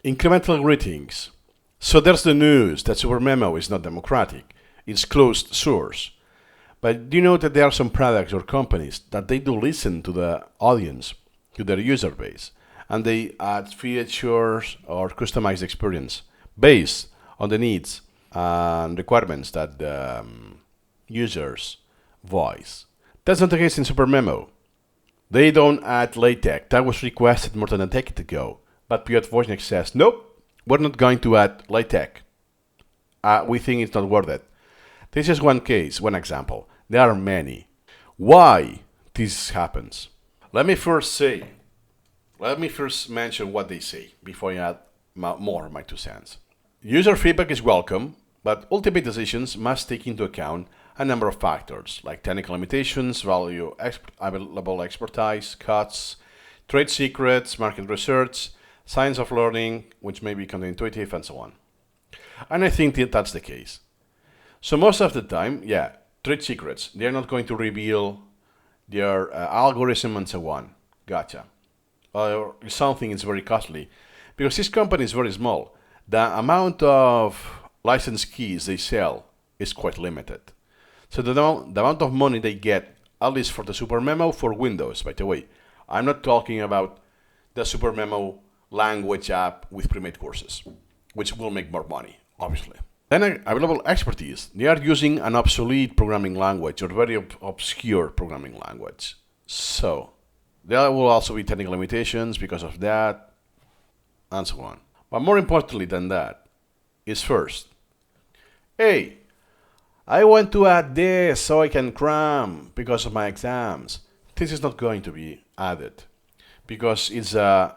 Incremental greetings. So there's the news that Supermemo is not democratic. It's closed source. But do you know that there are some products or companies that they do listen to the audience, to their user base, and they add features or customize the experience based on the needs and requirements that the users voice. That's not the case in Supermemo. They don't add LaTeX. That was requested more than a decade ago. But Piotr Wozniak says, nope, we're not going to add LaTeX. We think it's not worth it. This is one case, one example. There are many. Why this happens? Let me first mention what they say before I add more of my 2 cents. User feedback is welcome, but ultimate decisions must take into account a number of factors like technical limitations, available expertise, costs, trade secrets, market research, science of learning, which may be counterintuitive, and so on. And I think that's the case. So most of the time, yeah, trade secrets. They're not going to reveal their algorithm and so on. Gotcha. Or something is very costly. Because this company is very small, the amount of license keys they sell is quite limited. So the amount of money they get, at least for the Supermemo for Windows, by the way, I'm not talking about the Supermemo language app with pre-made courses, which will make more money, obviously. Then available expertise. They are using an obsolete programming language or very obscure programming language. So there will also be technical limitations because of that, and so on. But more importantly than that is first, hey, I want to add this so I can cram because of my exams. This is not going to be added because it's a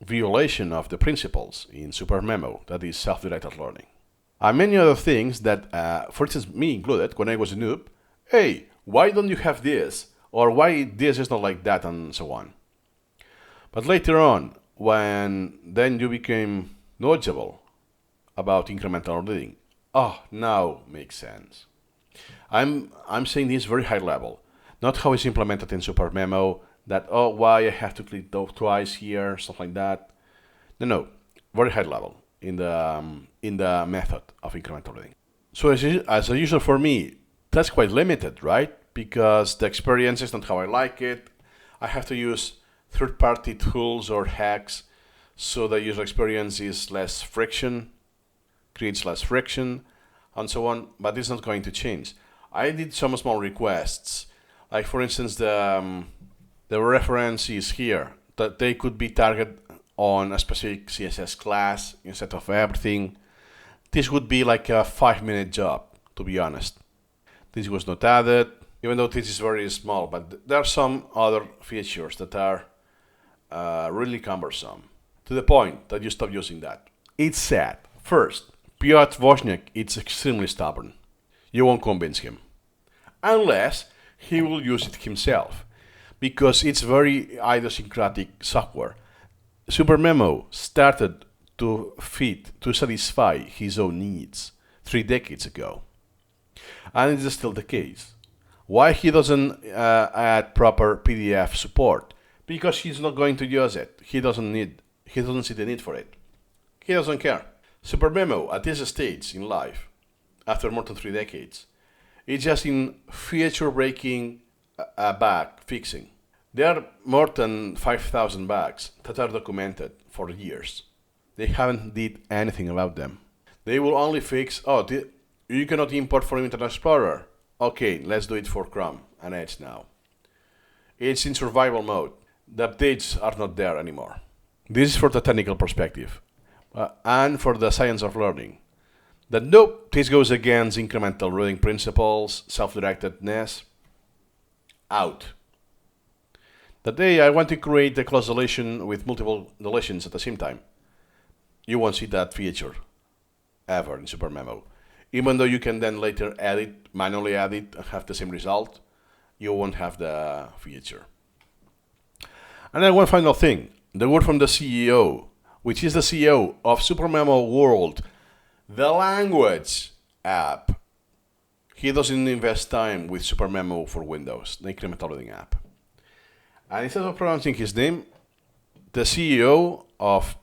violation of the principles in Supermemo, that is self-directed learning. And many other things that, for instance, me included, when I was a noob, hey, why don't you have this? Or why this is not like that, and so on. But later on, when then you became knowledgeable about incremental learning, now makes sense. I'm saying this very high level, not how it's implemented in Supermemo, that, why I have to click twice here, stuff like that. No, very high level in the method of incremental learning. So as a user for me, that's quite limited, right? Because the experience is not how I like it. I have to use third-party tools or hacks so the user experience is less friction, creates less friction, and so on, but it's not going to change. I did some small requests, like for instance the reference is here, that they could be targeted on a specific CSS class instead of everything. This would be like a 5-minute job, to be honest. This was not added, even though this is very small, but there are some other features that are really cumbersome, to the point that you stop using that. It's sad. First, Piotr Wozniak is extremely stubborn. You won't convince him. Unless he will use it himself, because it's very idiosyncratic software. Supermemo started to satisfy his own needs 3 decades ago. And it is still the case. Why he doesn't add proper PDF support? Because he's not going to use it. He doesn't see the need for it. He doesn't care. Supermemo at this stage in life, after more than 3 decades, is just in feature-breaking bug fixing. There are more than 5,000 bugs that are documented for years. They haven't did anything about them. They will only fix, you cannot import from Internet Explorer. Okay, let's do it for Chrome and Edge now. It's in survival mode. The updates are not there anymore. This is for the technical perspective. And for the science of learning. That nope, this goes against incremental learning principles, self-directedness. Out. That day I want to create a closed deletion with multiple deletions at the same time. You won't see that feature ever in Supermemo. Even though you can then later manually edit and have the same result, you won't have the feature. And then one final thing, the word from the CEO, which is the CEO of Supermemo World, the language app. He doesn't invest time with Supermemo for Windows, the incremental learning app. And instead of pronouncing his name, the CEO of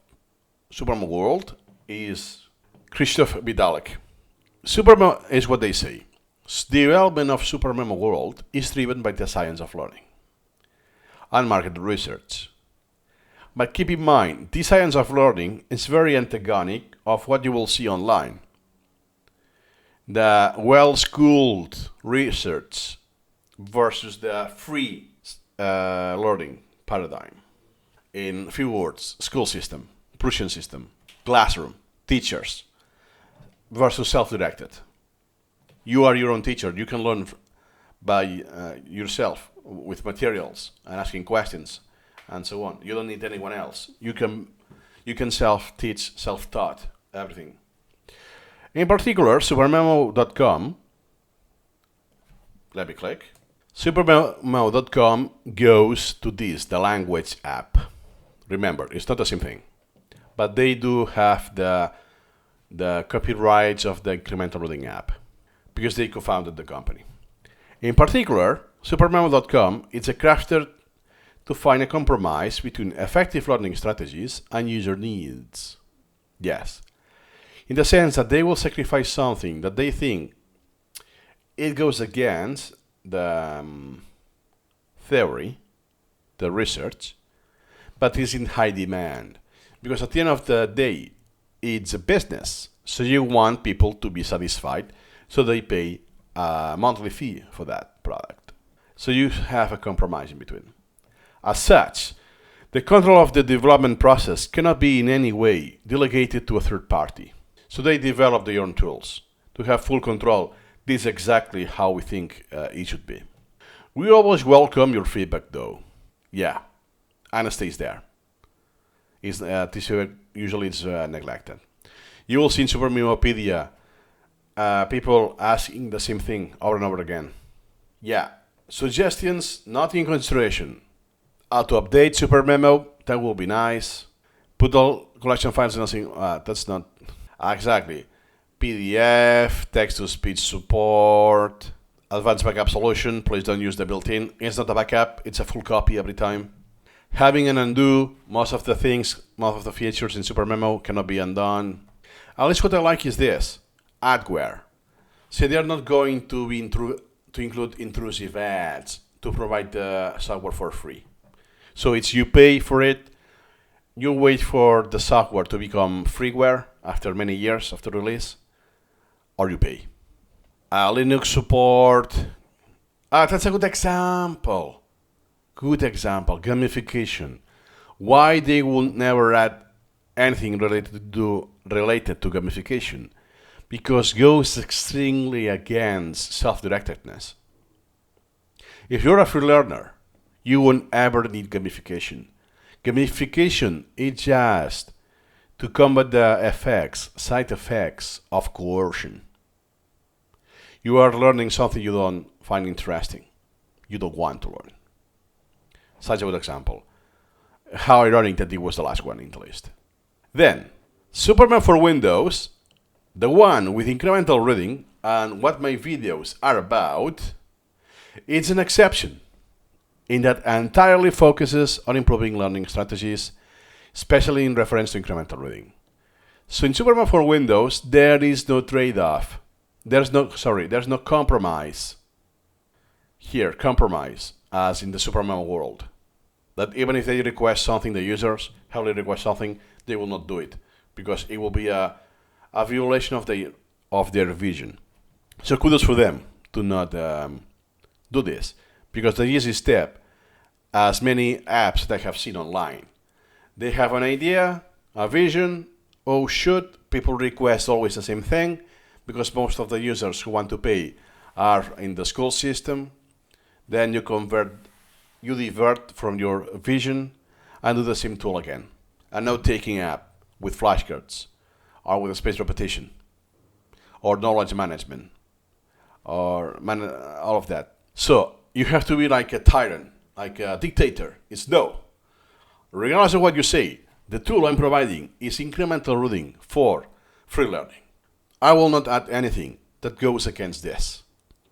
Supermemo World is Christoph Vidalek. Supermemo is what they say. The development of Supermemo World is driven by the science of learning and market research. But keep in mind, this science of learning is very antagonic of what you will see online. The well-schooled research versus the free learning paradigm. In few words, school system, Prussian system, classroom, teachers versus self-directed. You are your own teacher. You can learn by yourself with materials and asking questions and so on. You don't need anyone else. You can self-teach, self-taught everything. In particular, Supermemo.com. Let me click. Supermemo.com goes to this, the language app. Remember, it's not the same thing, but they do have the copyrights of the incremental reading app because they co-founded the company. In particular, Supermemo.com is a crafter to find a compromise between effective learning strategies and user needs. Yes, in the sense that they will sacrifice something that they think it goes against the theory, the research, but is in high demand. Because at the end of the day, it's a business. So you want people to be satisfied, so they pay a monthly fee for that product. So you have a compromise in between. As such, the control of the development process cannot be in any way delegated to a third party. So they develop their own tools to have full control. This is exactly how we think it should be. We always welcome your feedback though. Yeah, and it stays there. Usually it's neglected. You will see in Supermemopedia people asking the same thing over and over again. Yeah, suggestions not in consideration. How to update Supermemo, that will be nice. Put all collection files and nothing, that's not... Exactly. PDF, text-to-speech support, advanced backup solution, please don't use the built-in. It's not a backup, it's a full copy every time. Having an undo, most of the features in Supermemo cannot be undone. At least what I like is this, adware. So they are not going to include intrusive ads to provide the software for free. So it's you pay for it, you wait for the software to become freeware after many years after release, or you pay. Linux support, that's a good example. Good example, gamification. Why they will never add anything related to gamification? Because it goes extremely against self-directedness. If you're a free learner, you won't ever need gamification. Gamification is just to combat the side effects of coercion. You are learning something you don't find interesting. You don't want to learn. Such a good example. How ironic that it was the last one in the list. Then, Superman for Windows, the one with incremental reading and what my videos are about, it's an exception in that entirely focuses on improving learning strategies, especially in reference to incremental reading. So in Superman for Windows, there is no trade-off. There's no compromise. Here, compromise, as in the Supermemo world. That even if they request something, the users heavily request something, they will not do it because it will be a violation of their vision. So kudos for them to not do this, because the easy step, as many apps that I have seen online, they have an idea, a vision, oh shoot, people request always the same thing, because most of the users who want to pay are in the school system. Then you divert from your vision and do the same tool again. And now taking app with flashcards or with spaced repetition or knowledge management or all of that. So you have to be like a tyrant, like a dictator. It's no. Regardless of what you say, the tool I'm providing is incremental reading for free learning. I will not add anything that goes against this,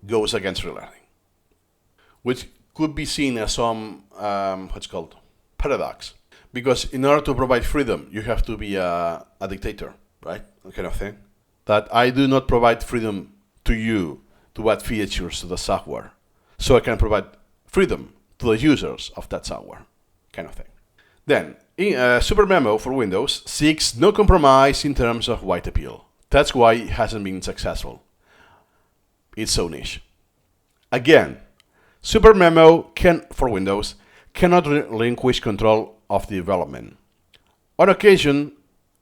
goes against free learning, which could be seen as some, paradox. Because in order to provide freedom, you have to be a dictator, right? That kind of thing. That I do not provide freedom to you to add features to the software. So I can provide freedom to the users of that software, kind of thing. Then, Supermemo for Windows seeks no compromise in terms of wide appeal. That's why it hasn't been successful. It's so niche. Again, Supermemo for Windows cannot relinquish control of the development. On occasion,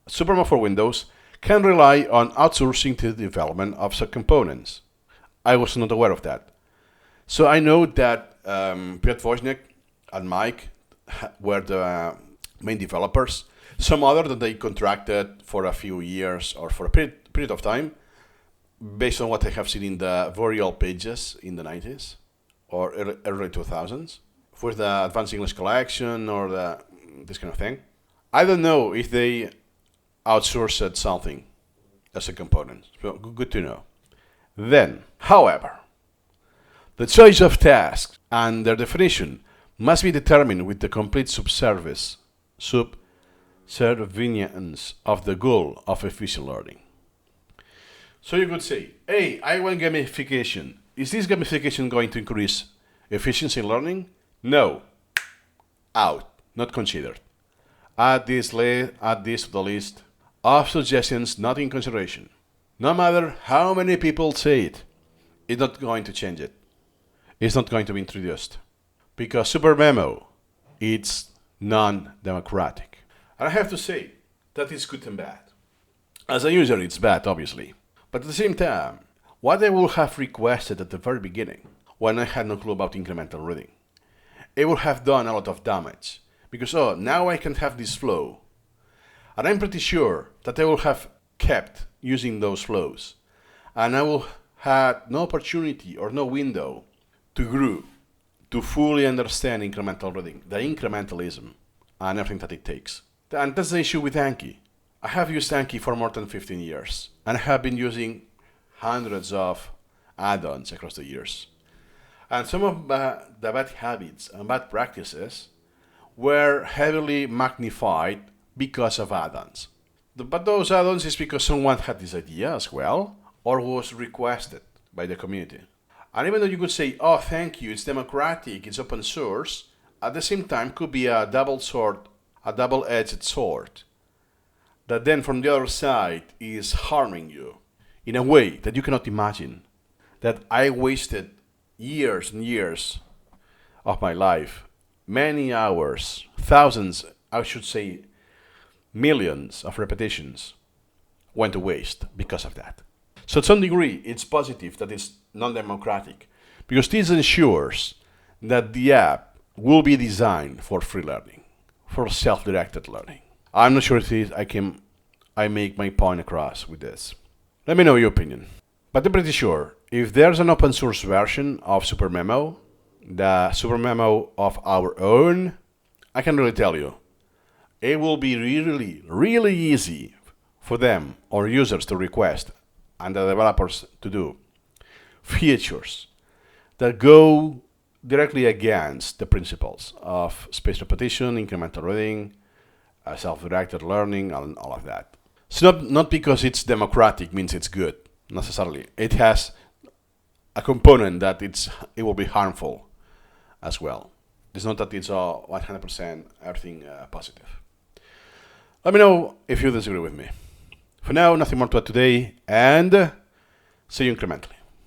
Supermemo for Windows can rely on outsourcing the development of subcomponents. I was not aware of that. So I know that Piotr Wozniak and Mike were the main developers. Some other that they contracted for a few years or for a period of time, based on what I have seen in the very old pages in the 90s or early 2000s, with the Advanced English Collection or this kind of thing. I don't know if they outsourced something as a component. So good to know. Then, however, the choice of tasks and their definition must be determined with the complete subservience of the goal of efficient learning. So you could say, hey, I want gamification. Is this gamification going to increase efficiency in learning? No. Out. Not considered. Add this to the list of suggestions not in consideration. No matter how many people say it, it's not going to change it. It's not going to be introduced. Because Supermemo, it's non-democratic. And I have to say that it's good and bad. As a user, it's bad, obviously. But at the same time, what I would have requested at the very beginning, when I had no clue about incremental reading, it would have done a lot of damage. Because, now I can have this flow. And I'm pretty sure that I will have kept using those flows. And I will have no opportunity or no window to grow, to fully understand incremental reading, the incrementalism, and everything that it takes. And that's the issue with Anki. I have used Anki for more than 15 years, and I have been using hundreds of add-ons across the years. And some of the bad habits and bad practices were heavily magnified because of add-ons. But those add-ons is because someone had this idea as well, or was requested by the community. And even though you could say, oh, thank you, it's democratic, it's open source, at the same time could be a double-edged sword, that then from the other side is harming you in a way that you cannot imagine. That I wasted years and years of my life, many hours, thousands, I should say millions of repetitions went to waste because of that. So to some degree, it's positive that it's non-democratic, because this ensures that the app will be designed for free learning, for self-directed learning. I'm not sure if I make my point across with this. Let me know your opinion. But I'm pretty sure if there's an open source version of Supermemo, the Supermemo of our own, I can really tell you, it will be really, really easy for them or users to request and the developers to do features that go directly against the principles of spaced repetition, incremental reading, self-directed learning, and all of that. So not because it's democratic means it's good, necessarily. It has a component that it will be harmful as well. It's not that it's 100% everything positive. Let me know if you disagree with me. For now, nothing more to add today, and see you incrementally.